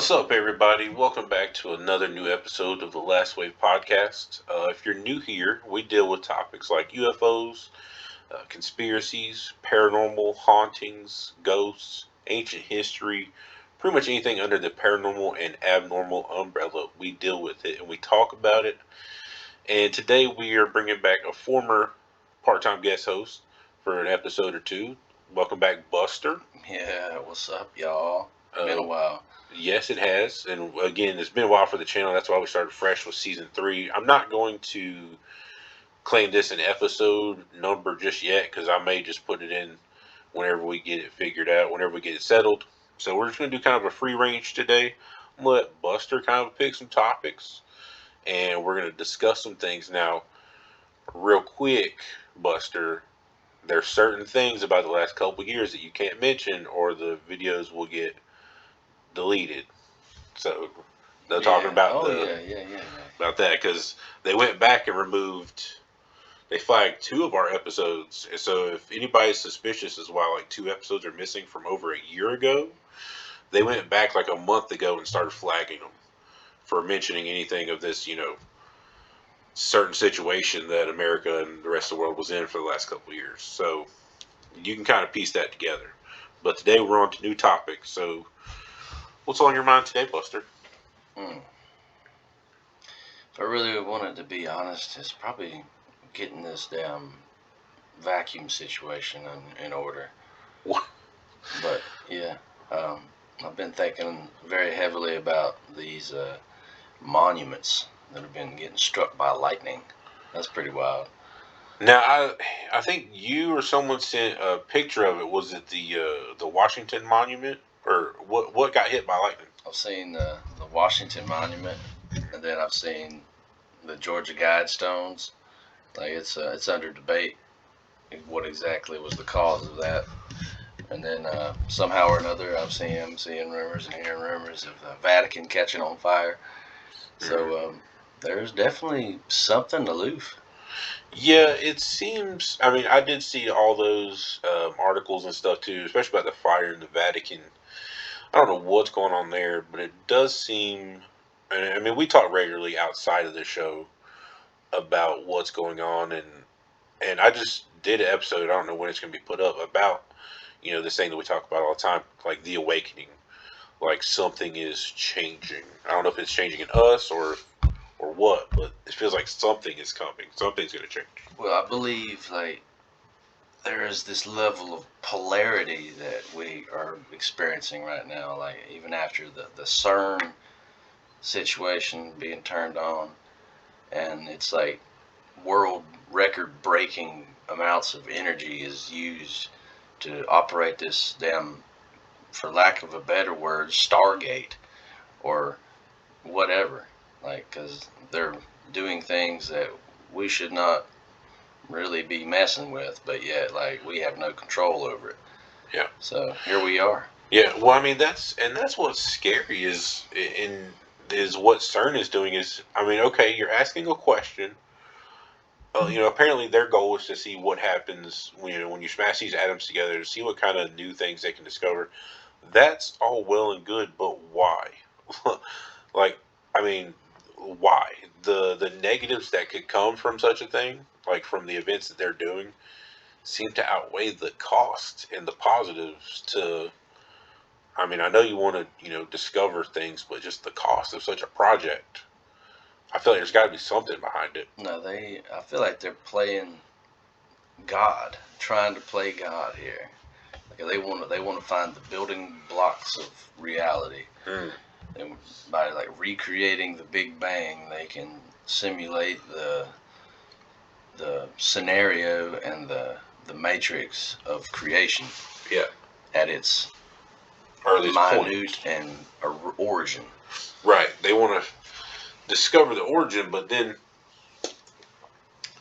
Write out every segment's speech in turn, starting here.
What's up, everybody? Welcome back to another new episode of the Last Wave podcast. If you're new here, we deal with topics like UFOs, conspiracies, paranormal, hauntings, ghosts, ancient history, pretty much anything under the paranormal and abnormal umbrella. We deal with it and we talk about it. And today we are bringing back a former part-time guest host for an episode or two. Welcome back, Buster. Yeah, what's up, y'all? Been a Uh, while. Yes, it has. And again, it's been a while for the channel. That's why we started fresh with season 3. I'm not going to claim this an episode number just yet because I may just put it in whenever we get it figured out, whenever we get it settled. So we're just going to do kind of a free range today. I'm going to let Buster kind of pick some topics and we're going to discuss some things. Now, real quick, Buster, there's certain things about the last couple years that you can't mention or the videos will get deleted. So they're talking Yeah. about Oh, the yeah. about that because they went back and removed. They flagged 2 of our episodes, and so if anybody's suspicious as why like 2 episodes are missing from over a year ago, they went back like a month ago and started flagging them for mentioning anything of this, certain situation that America and the rest of the world was in for the last couple of years. So you can kind of piece that together. But today we're on to new topics. So what's on your mind today, Buster? Hmm. If I really wanted to be honest, it's probably getting this damn vacuum situation in order. What? But yeah, I've been thinking very heavily about these monuments that have been getting struck by lightning. That's pretty wild. Now, I think you or someone sent a picture of it. Was it the Washington Monument or what got hit by lightning? I've seen the Washington Monument, and then I've seen the Georgia Guidestones. Like it's under debate what exactly was the cause of that. And then somehow or another, I'm seeing rumors and hearing rumors of the Vatican catching on fire. So there's definitely something aloof. Yeah, it seems. I mean, I did see all those articles and stuff too, especially about the fire in the Vatican. I don't know what's going on there, but it does seem. And I mean, we talk regularly outside of the show about what's going on, and I just did an episode. I don't know when it's going to be put up about this thing that we talk about all the time, like the awakening. Like something is changing. I don't know if it's changing in us or what, but it feels like something is coming. Something's going to change. Well, I believe like there is this level of polarity that we are experiencing right now. Like even after the CERN situation being turned on, and it's like world record breaking amounts of energy is used to operate this damn, for lack of a better word, Stargate or whatever. Like, because they're doing things that we should not really be messing with, but yet, like, we have no control over it. Yeah. So here we are. Yeah. Well, I mean, that's what's scary is what CERN is doing is. I mean, okay, you're asking a question. Apparently their goal is to see what happens when you smash these atoms together to see what kind of new things they can discover. That's all well and good, but why? Like, I mean, why? The negatives that could come from such a thing, like from the events that they're doing, seem to outweigh the cost and the positives to. I mean, I know you want to, discover things, but just the cost of such a project, I feel like there's got to be something behind it. No, I feel like they're playing God, trying to play God here. Like they want to find the building blocks of reality. Mm. And by like recreating the Big Bang, they can simulate the scenario and the matrix of creation. Yeah. At its Earliest minute point. and origin. Right. They want to discover the origin, but then,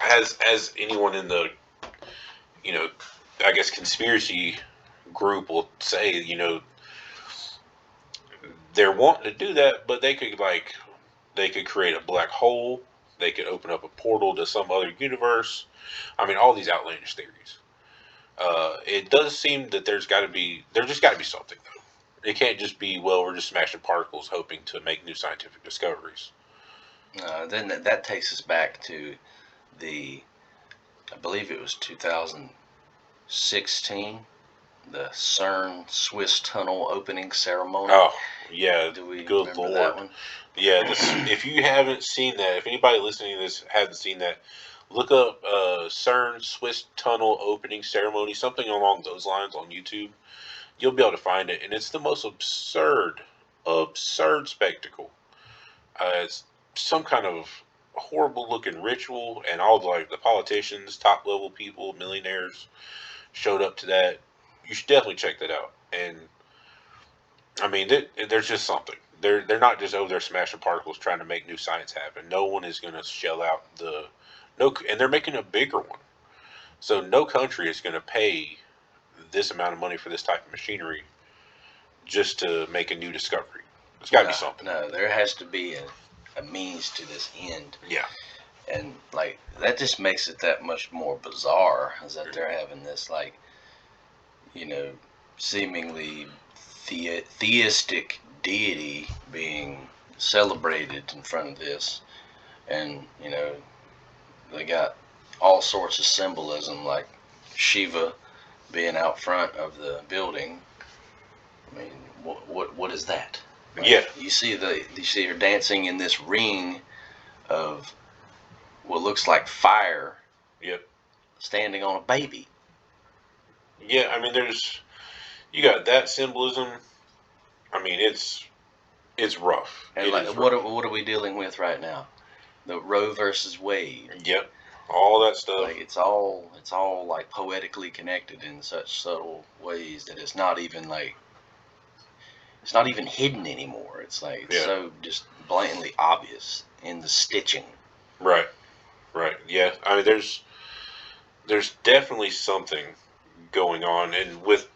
as anyone in the, you know, I guess conspiracy group will say, they're wanting to do that, but they could create a black hole. They could open up a portal to some other universe. I mean, all these outlandish theories. It does seem that there just got to be something though. It can't just be, well, we're just smashing particles hoping to make new scientific discoveries. Then that takes us back to I believe it was 2016, the CERN Swiss tunnel opening ceremony. Oh, yeah. Do we Good remember that Lord. one? Yeah, if you haven't seen that, if anybody listening to this hasn't seen that, look up CERN Swiss tunnel opening ceremony, something along those lines on YouTube. You'll be able to find it, and it's the most absurd spectacle. It's some kind of horrible looking ritual, and all the politicians, top level people, millionaires showed up to that. You should definitely check that out. And I mean, there's just something. They're not just over there smashing particles trying to make new science happen. No one is going to shell out the no, and they're making a bigger one. So no country is going to pay this amount of money for this type of machinery just to make a new discovery. There's got to be something. No, there has to be a means to this end. Yeah. And like that just makes it that much more bizarre, is that they're having this like, seemingly theistic deity being celebrated in front of this, and they got all sorts of symbolism, like Shiva being out front of the building. I mean, what is that? Like, Yeah. you see her dancing in this ring of what looks like fire. Yep. Standing on a baby. Yeah. I mean, you got that symbolism. I mean, it's rough. And what are we dealing with right now? The Roe versus Wade. Yep. All that stuff. Like it's all like poetically connected in such subtle ways that it's not even hidden anymore. It's like it's so just blatantly obvious in the stitching. Right. Right. Yeah. I mean, there's definitely something going on, and with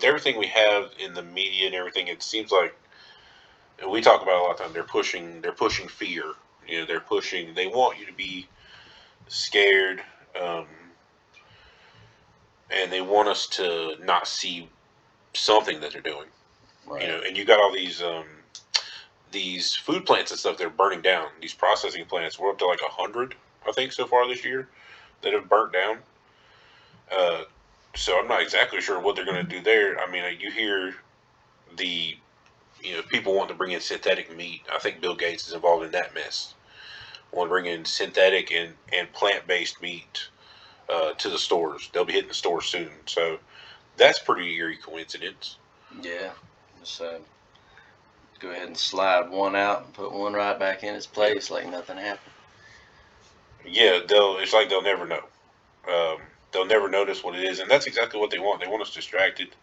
everything we have in the media and everything, it seems like, and we talk about it a lot of time. They're pushing fear. They want you to be scared, and they want us to not see something that they're doing. Right. And you got all these food plants and stuff they're burning down. These processing plants, we're up to like 100, I think, so far this year that have burnt down. So I'm not exactly sure what they're going to do there. I mean, you hear the people want to bring in synthetic meat. I think Bill Gates is involved in that mess. Want to bring in synthetic and plant based meat to the stores. They'll be hitting the stores soon. So that's pretty eerie coincidence. Yeah. So go ahead and slide one out and put one right back in its place like nothing happened. Yeah, it's like they'll never know. They'll never notice what it is, and that's exactly what they want. They want us distracted,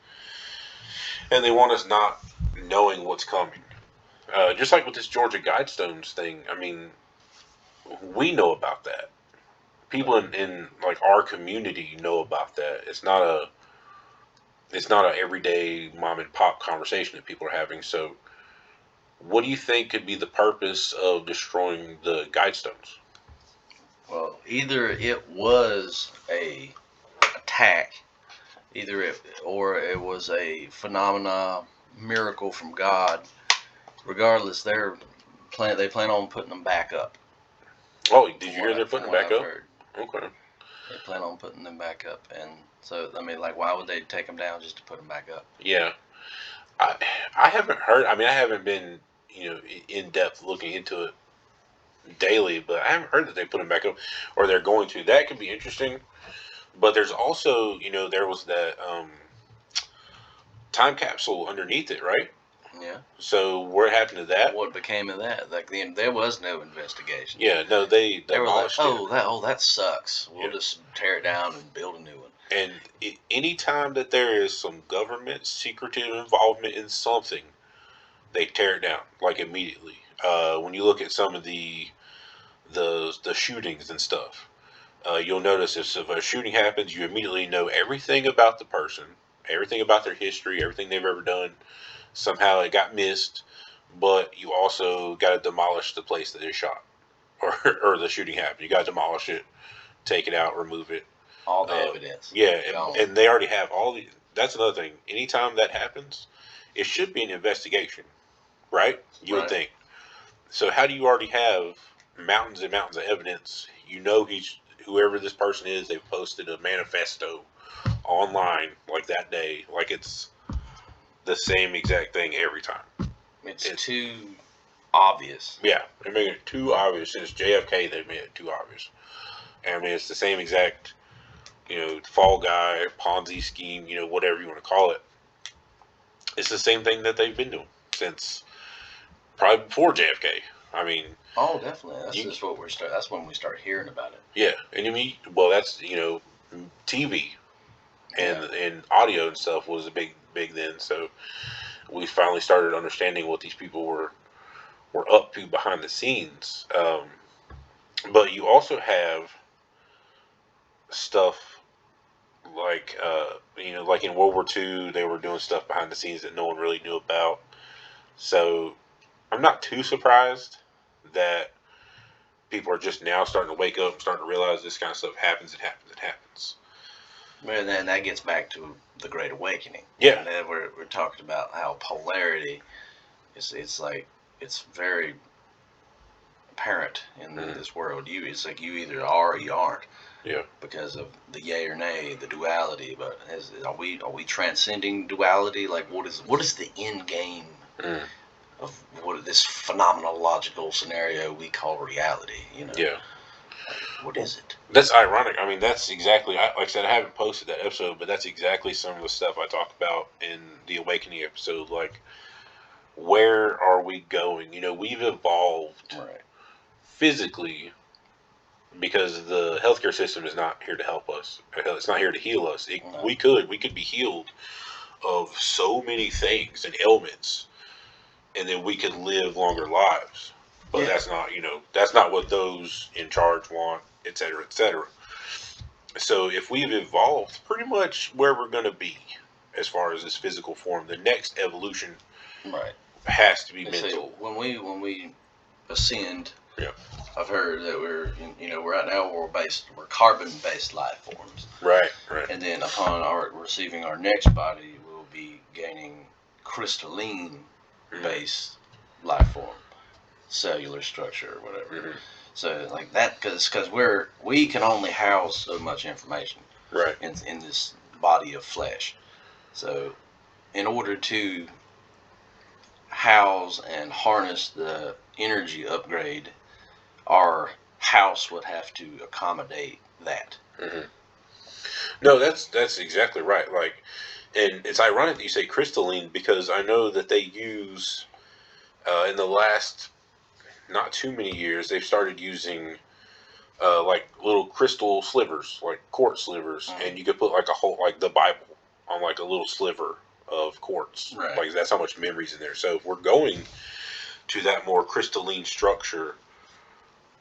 and they want us not knowing what's coming. Just like with this Georgia Guidestones thing. I mean, we know about that. People in like our community know about that. It's not a everyday mom and pop conversation that people are having. So, what do you think could be the purpose of destroying the Guidestones? Well, either it was a attack, or it was a miracle from God. Regardless, they plan on putting them back up. Oh, did you hear they're putting them back up? Heard. Okay. They plan on putting them back up, and so I mean, like, why would they take them down just to put them back up? Yeah, I haven't heard. I mean, I haven't been in depth looking into it daily, but I haven't heard that they put them back up or they're going to. That could be interesting. But there's also there was that time capsule underneath it, right? Yeah. So what happened to that? What became of that? Like there was no investigation. Yeah, no, they were like, it. that sucks. We'll just tear it down and build a new one. And any time that there is some government secretive involvement in something, they tear it down like immediately. When you look at some of the shootings and stuff, you'll notice if a shooting happens, you immediately know everything about the person, everything about their history, everything they've ever done. Somehow it got missed, but you also got to demolish the place that they shot or the shooting happened. You got to demolish it, take it out, remove it. All the evidence. Yeah, and they already have all the. That's another thing. Anytime that happens, it should be an investigation, right? You would Right. think. So how do you already have mountains and mountains of evidence? You know he's whoever this person is. They've posted a manifesto online like that day, like it's the same exact thing every time. It's It's too obvious. yeah, they made it too obvious. Since JFK, they made it too obvious. And I mean, it's the same exact, fall guy, Ponzi scheme, whatever you want to call it. It's the same thing that they've been doing since probably before JFK. I mean, Oh, definitely. That's you, just what we're start. That's when we start hearing about it. yeah, and you mean, well, that's TV and Yeah. and audio and stuff was a big then. So we finally started understanding what these people were up to behind the scenes. But you also have stuff like like in World War II, they were doing stuff behind the scenes that no one really knew about. So I'm not too surprised that people are just now starting to wake up and starting to realize this kind of stuff happens. It happens. It happens. And then that gets back to the Great Awakening. Yeah. And then we're talking about how polarity it's like it's very apparent in this world. It's like you either are or you aren't. Yeah. Because of the yay or nay, the duality. But are we transcending duality? Like what is the end game of what this phenomenological scenario we call reality? Yeah. Like, what is it? That's ironic. I mean, that's exactly, like I said, I haven't posted that episode, but that's exactly some of the stuff I talk about in the Awakening episode. Like, where are we going? We've evolved Right. physically because the healthcare system is not here to help us. It's not here to heal us. No. We could be healed of so many things and ailments, and then we could live longer lives. But Yeah. that's not what those in charge want, et cetera, et cetera. So if we've evolved pretty much where we're going to be as far as this physical form, the next evolution Right. has to be They say mental. when we ascend, Yeah. I've heard that right now we're carbon based life forms, Right. and then upon our receiving our next body, we'll be gaining crystalline based life form, cellular structure or whatever. Mm-hmm. So like that, because we can only house so much information Right. in this body of flesh. So in order to house and harness the energy upgrade, our house would have to accommodate that. Mm-hmm. No, that's exactly right. Like, and it's ironic that you say crystalline because I know that they use in the last not too many years they've started using like little crystal slivers, like quartz slivers, and you could put like a whole like the Bible on like a little sliver of quartz. Right. Like that's how much memory's in there. So if we're going to that more crystalline structure,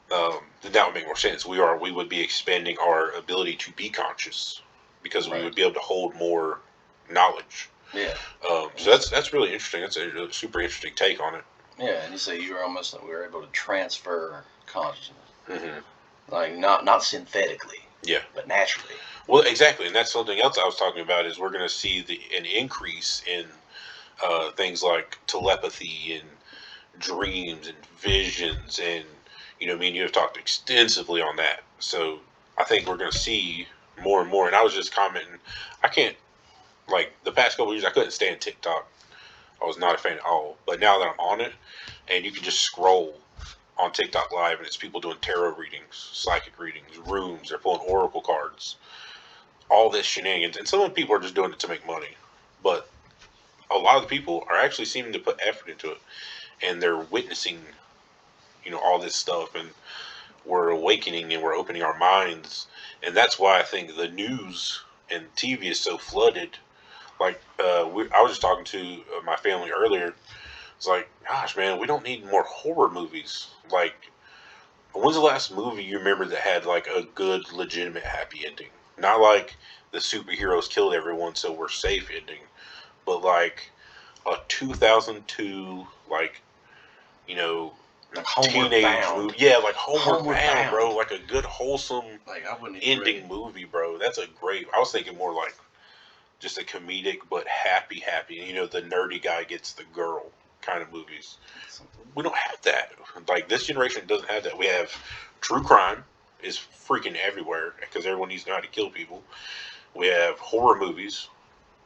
then that would make more sense. We would be expanding our ability to be conscious because we Right. would be able to hold more knowledge. Yeah. So that's really interesting. That's a super interesting take on it. Yeah, and you say you were almost like we were able to transfer consciousness, Mm-hmm. like not synthetically, Yeah. but naturally. Well, exactly, and that's something else I was talking about. Is we're going to see an increase in things like telepathy and dreams and visions, and me and you have talked extensively on that. So I think we're going to see more and more. And I was just commenting, I can't like the past couple of years I couldn't stand TikTok. I was not a fan at all. But now that I'm on it, and you can just scroll on TikTok Live, and it's people doing tarot readings, psychic readings, rooms, they're pulling oracle cards, all this shenanigans. And some of the people are just doing it to make money, but a lot of the people are actually seeming to put effort into it, and they're witnessing, all this stuff, and we're awakening and we're opening our minds, and that's why I think the news and TV is so flooded. Like I was just talking to my family earlier. It's like, gosh, man, we don't need more horror movies. Like, when's the last movie you remember that had like a good, legitimate, happy ending? Not like the superheroes killed everyone, so we're safe ending, but like a 2002, like, Like Homeward teenage Bound. movie. Yeah, like Homeward Homeward Bound, Bound. bro. Like a good, wholesome Like I wouldn't even ending movie, bro. That's a great. I was thinking more like just a comedic but happy. You know, the nerdy guy gets the girl kind of movies. We don't have that. Like this generation doesn't have that. We have true crime is freaking everywhere because everyone needs to know how to kill people. We have horror movies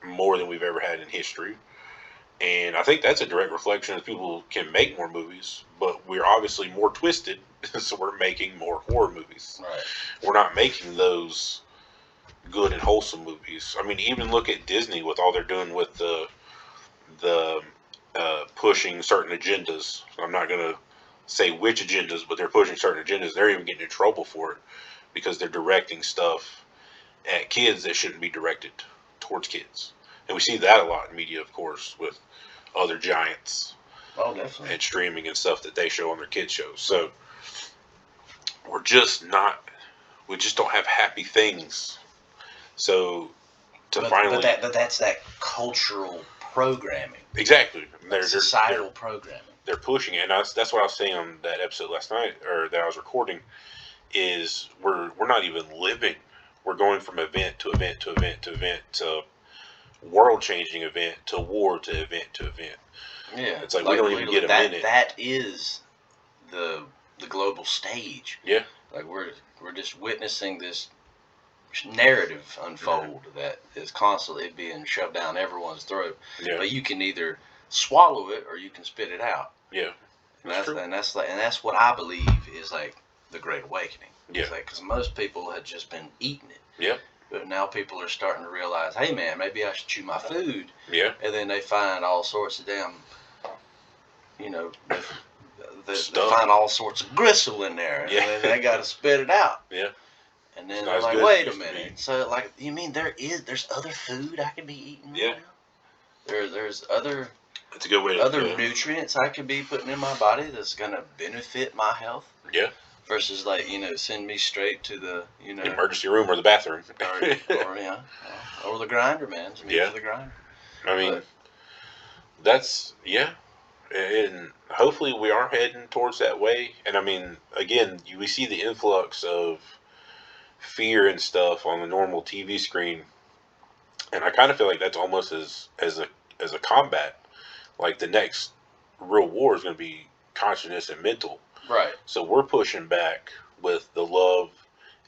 more than we've ever had in history. And I think that's a direct reflection of people can make more movies, but we're obviously more twisted, so we're making more horror movies. Right. We're not making those good and wholesome movies. I mean, even look at Disney with all they're doing with the pushing certain agendas. I'm not going to say which agendas, but they're pushing certain agendas. They're even getting in trouble for it because they're directing stuff at kids that shouldn't be directed towards kids. And we see that a lot in media, of course, with other giants Oh, definitely. and streaming and stuff that they show on their kids shows. So we're just not, we just don't have happy things. So to finally, but that's that cultural programming, exactly, societal programming. They're pushing it, and that's what I was saying on that episode last night, or that I was recording. Is we're not even living. We're going from event to event to event to event to world-changing event to war to event to event. Yeah, it's like we don't even get a minute. That is the global stage. Yeah, like we're just witnessing this narrative unfold that is constantly being shoved down everyone's throat. Yeah. But you can either swallow it or you can spit it out. Yeah, and that's what I believe is like the Great Awakening. Yeah, it's like because most people had just been eating it. Yeah. But now people are starting to realize, hey man, maybe I should chew my food. Yeah. And then they find all sorts of damn, you know, they find all sorts of gristle in there. Yeah. And then they got to spit it out. Yeah. And then they're like, wait a minute. So like, you mean there's other food I could be eating? Yeah. Right now? There's other. That's a good way to other nutrients I could be putting in my body that's gonna benefit my health. Yeah. Versus like, send me straight to the, emergency room or the bathroom. or the grinder, man. Send me to the grinder. I mean, that's, and hopefully we are heading towards that way. And I mean, again, we see the influx of fear and stuff on the normal TV screen, and I kind of feel like that's almost as a combat. Like the next real war is going to be consciousness and mental. Right. So we're pushing back with the love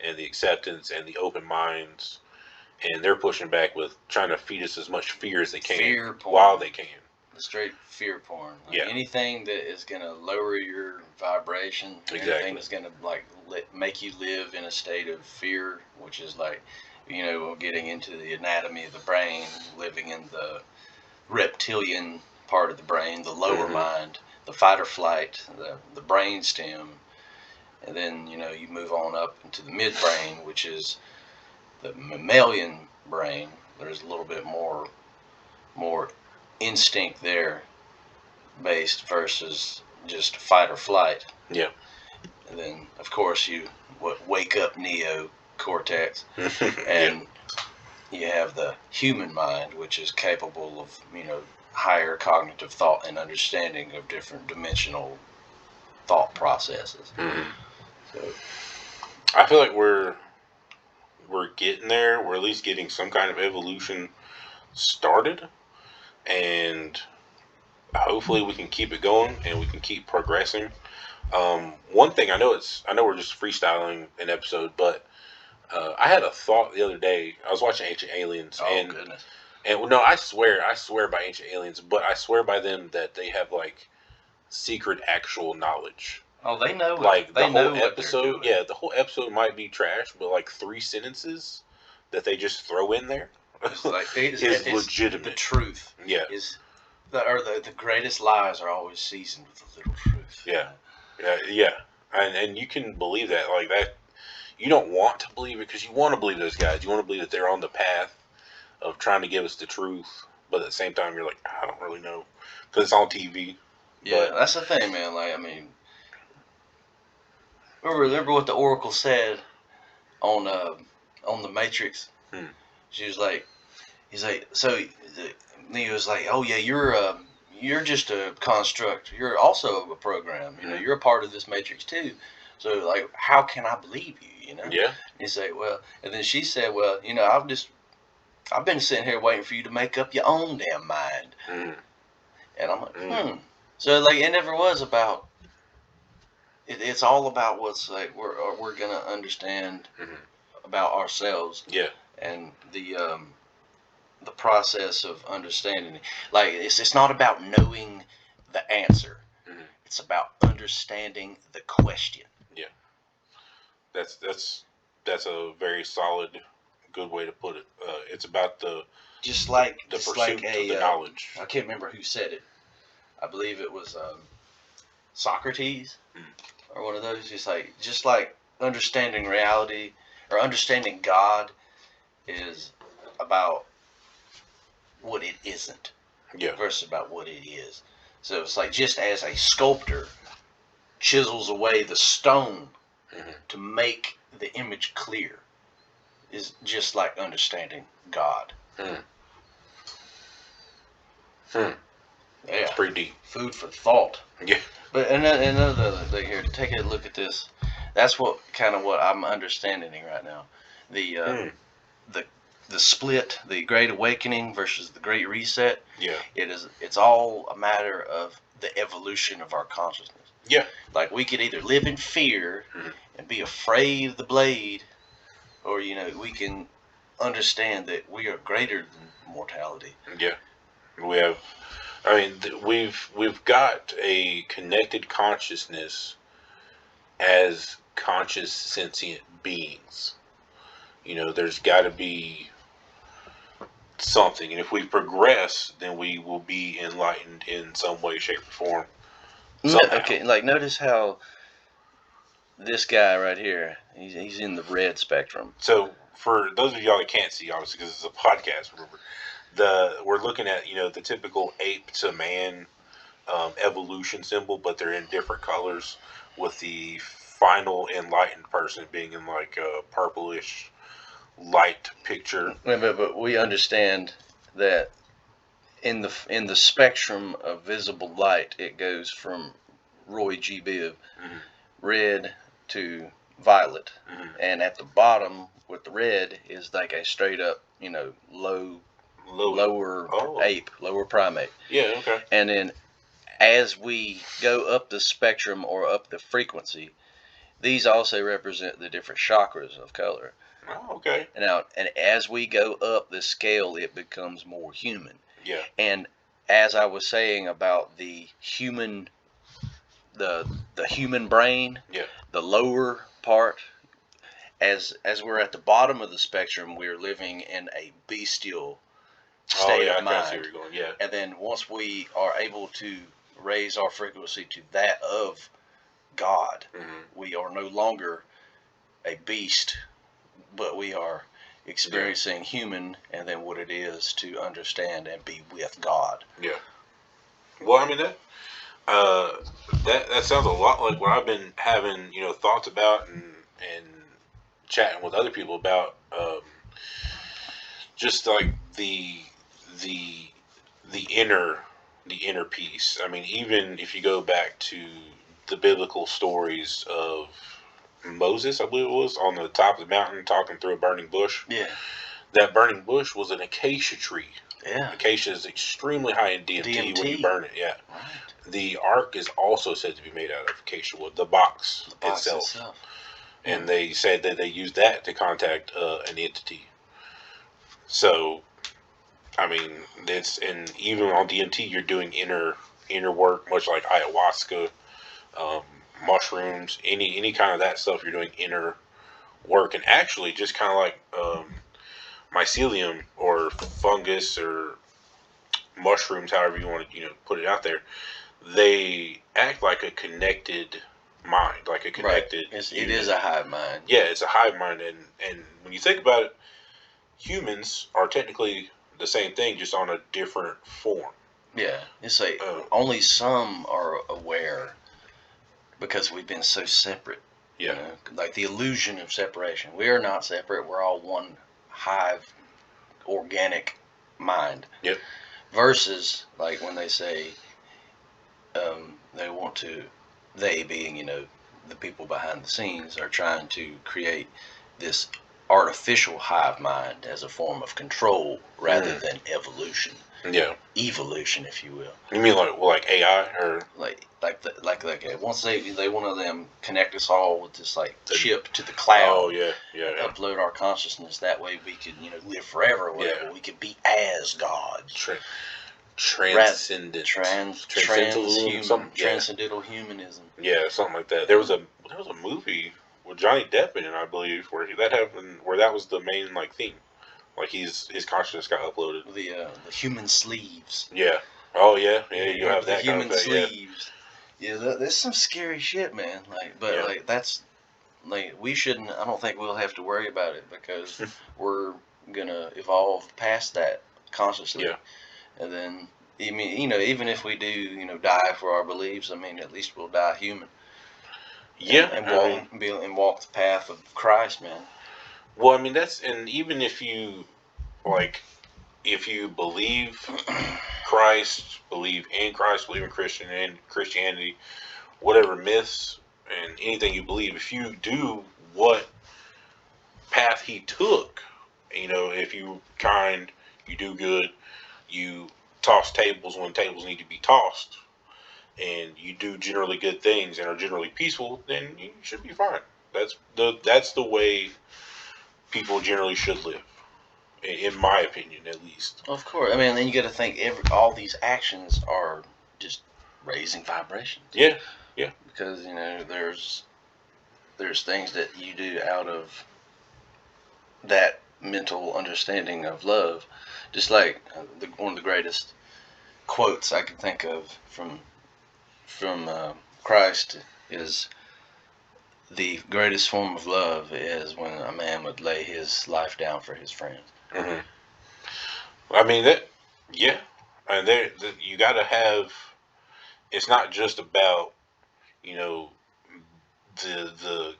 and the acceptance and the open minds, and they're pushing back with trying to feed us as much fear as they can while they can. The straight fear porn. Yeah. Anything that is going to lower your vibration. Exactly. Anything that's going to like make you live in a state of fear, which is like, getting into the anatomy of the brain, living in the reptilian part of the brain, the lower mind, the fight or flight, the brain stem, and then you move on up into the midbrain, which is the mammalian brain. There's a little bit more instinct there, based versus just fight or flight. Yeah. And then of course you wake up neocortex, and you have the human mind, which is capable of higher cognitive thought and understanding of different dimensional thought processes. So I feel like we're getting there. We're at least getting some kind of evolution started, and hopefully we can keep it going and we can keep progressing. One thing I know we're just freestyling an episode, but I had a thought the other day. I was watching Ancient Aliens, goodness. And no, I swear by Ancient Aliens, but I swear by them that they have like secret actual knowledge. Oh, they know. Like the whole episode, the whole episode might be trash, but like 3 sentences that they just throw in there is legitimate. The truth, the greatest lies are always seasoned with a little truth. Yeah, and you can believe that like that. You don't want to believe it because you want to believe those guys. You want to believe that they're on the path of trying to give us the truth, but at the same time, you're like, I don't really know because it's on TV. Yeah, that's the thing, man. Like, I mean, remember what the Oracle said on the Matrix? She was like, so Neo was like, oh yeah, you're just a construct. You're also a program. You're a part of this Matrix too. So like, how can I believe you? Yeah. And he's like, well, and then she said, well, I've just I've been sitting here waiting for you to make up your own damn mind. Mm. And I'm like, So like it never was about. It's all about what's like we're gonna understand about ourselves. Yeah. And the process of understanding. Like it's not about knowing the answer. It's about understanding the question. Yeah. That's a very solid, good way to put it. It's about the pursuit of the knowledge. I can't remember who said it. I believe it was Socrates or one of those. Just like understanding reality or understanding God is about what it isn't, versus about what it is. So it's like just as a sculptor chisels away the stone to make the image clear, is just like understanding God. Yeah, it's pretty deep. Food for thought. Yeah. But another thing here, take a look at this. That's what I'm understanding right now. The split, the Great Awakening versus the Great Reset. Yeah. It's all a matter of the evolution of our consciousness. Yeah. Like we could either live in fear and be afraid of the blade, or we can understand that we are greater than mortality. Yeah. We've got a connected consciousness as conscious sentient beings. There's got to be something, and if we progress, then we will be enlightened in some way, shape, or form. Okay, like notice how this guy right here, he's in the red spectrum. So for those of y'all that can't see, obviously because it's a podcast, remember, we're looking at the typical ape to man evolution symbol, but they're in different colors, with the final enlightened person being in like a purplish light picture. But we understand that in the spectrum of visible light, it goes from Roy G. Biv, red to violet, and at the bottom with the red is like a straight up, lower ape, lower primate. Yeah, okay. And then as we go up the spectrum or up the frequency, these also represent the different chakras of color. Oh, okay. And as we go up the scale, it becomes more human. Yeah. And as I was saying about the human brain, the lower part, as we're at the bottom of the spectrum, we're living in a bestial state of mind. I see where you're going. Yeah. And then once we are able to raise our frequency to that of God, we are no longer a beast, but we are experiencing human, and then what it is to understand and be with God. Yeah. Well, I mean that sounds a lot like what I've been having, thoughts about and chatting with other people about. Just like the inner peace. I mean, even if you go back to the biblical stories of Moses, I believe it was, on the top of the mountain talking through a burning bush. Yeah. That burning bush was an acacia tree. Yeah. Acacia is extremely high in DMT when you burn it. Yeah. Right. The ark is also said to be made out of acacia wood. The box itself. And they said that they used that to contact an entity. So, I mean, and even on DMT, you're doing inner work, much like ayahuasca, mushrooms, any kind of that stuff. You're doing inner work, and actually, just kind of like mycelium or fungus or mushrooms, however you want to put it out there, they act like a connected mind, like a connected. Right. It is a hive mind. Yeah, it's a hive mind, and when you think about it, humans are technically the same thing, just on a different form. Yeah, it's like only some are aware because we've been so separate. Yeah. Like the illusion of separation. We are not separate. We're all one hive, organic mind. Yep. Versus like when they say they want to, they being the people behind the scenes, are trying to create this artificial hive mind as a form of control rather than evolution. Yeah. Evolution, if you will. You mean like AI or once they one of them connect us all with this like chip to the cloud. Oh yeah. Upload our consciousness. That way we could live forever or whatever. Yeah. We could be as gods. Transcendent. Transcendental humanism. Yeah, something like that. There was a movie with Johnny Depp in it, I believe, where that happened, where that was the main like theme. Like his consciousness got uploaded. The human sleeves. Yeah. Oh yeah. You have that human kind of thing. Sleeves. Yeah, there's some scary shit, man. Like that's like we shouldn't. I don't think we'll have to worry about it because we're gonna evolve past that consciously. Yeah. And then I mean, even if we do, die for our beliefs, I mean, at least we'll die human. Yeah. And walk the path of Christ, man. Well, I mean and even if you believe Christ, believe in Christianity, whatever myths and anything you believe, if you do what path he took, if you kind, you do good, you toss tables when tables need to be tossed, and you do generally good things and are generally peaceful, then you should be fine. That's the way people generally should live, in my opinion, at least. Of course. I mean, then you got to think all these actions are just raising vibrations. Yeah. Because there's things that you do out of that mental understanding of love. Just like one of the greatest quotes I can think of from Christ is, the greatest form of love is when a man would lay his life down for his friends. Mm-hmm. I mean and you got to have. It's not just about the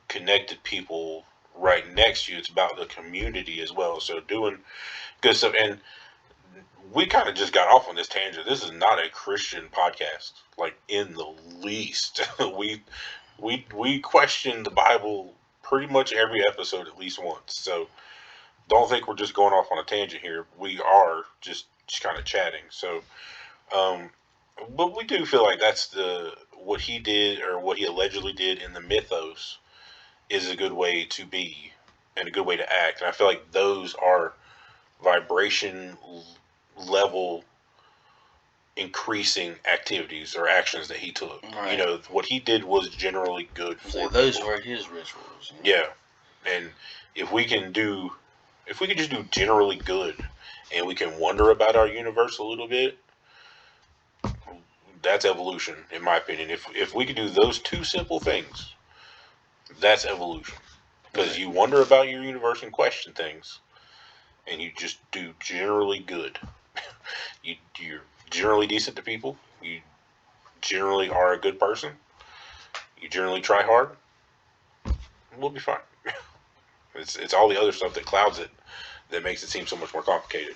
connected people right next to you. It's about the community as well. So doing good stuff. And we kind of just got off on this tangent. This is not a Christian podcast, like in the least. we question the Bible pretty much every episode at least once. So don't think we're just going off on a tangent here. We are just kind of chatting. So, but we do feel like that's what he did, or what he allegedly did in the mythos, is a good way to be and a good way to act. And I feel like those are vibration level increasing activities or actions that he took. Right. What he did was generally good for those people. were his rituals. Yeah. And if we can just do generally good, and we can wonder about our universe a little bit, that's evolution, in my opinion. If we could do those two simple things, that's evolution. Because you wonder about your universe and question things, and you just do generally good. You're generally decent to people. You generally are a good person. You generally try hard. We'll be fine. It's all the other stuff that clouds it that makes it seem so much more complicated.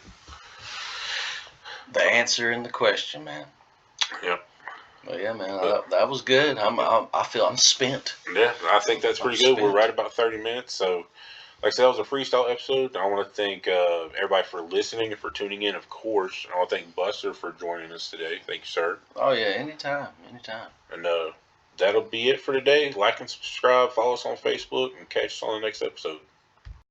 The answer in the question, man. Yep. Well, yeah, man, that was good. I feel I'm spent. Yeah, I think that's pretty good. We're right about 30 minutes. So, like I said, that was a freestyle episode. I want to thank everybody for listening and for tuning in, of course. I want to thank Buster for joining us today. Thank you, sir. Oh, yeah, anytime. And that'll be it for today. Like and subscribe, follow us on Facebook, and catch us on the next episode.